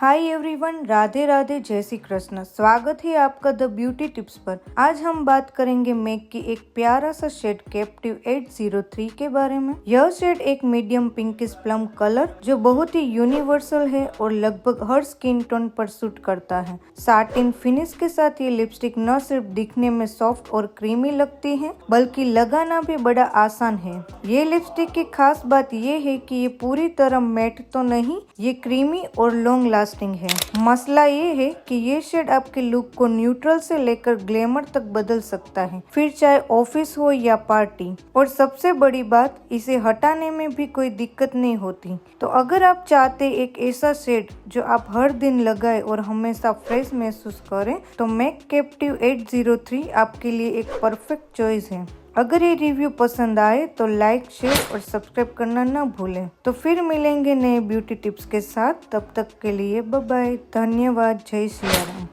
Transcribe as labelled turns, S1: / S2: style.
S1: Hi everyone, Radhe Radhe, जय श्री कृष्ण। स्वागत है आपका द ब्यूटी टिप्स पर। आज हम बात करेंगे मैक की एक प्यारा सा शेड कैप्टिव 803 के बारे में। यह शेड एक मीडियम पिंकिश प्लम कलर जो बहुत ही यूनिवर्सल है और लगभग हर स्किन टोन पर सूट करता है। साटिन फिनिश के साथ ये लिपस्टिक न सिर्फ दिखने में सॉफ्ट और क्रीमी लगती है बल्कि लगाना भी बड़ा आसान है। ये लिपस्टिक की खास बात ये है कि ये पूरी तरह मैट तो नहीं, ये क्रीमी और लॉन्ग लास्टिंग है। मसला ये है कि ये शेड आपके लुक को न्यूट्रल से लेकर ग्लैमर तक बदल सकता है, फिर चाहे ऑफिस हो या पार्टी। और सबसे बड़ी बात, इसे हटाने में भी कोई दिक्कत नहीं होती। तो अगर आप चाहते एक ऐसा शेड जो आप हर दिन लगाए और हमेशा फ्रेश महसूस करें तो मैक कैप्टिव 803 आपके लिए एक परफेक्ट चॉइस है। अगर ये रिव्यू पसंद आए तो लाइक, शेयर और सब्सक्राइब करना ना भूलें। तो फिर मिलेंगे नए ब्यूटी टिप्स के साथ, तब तक के लिए बाय बाय। धन्यवाद। जय श्री राम।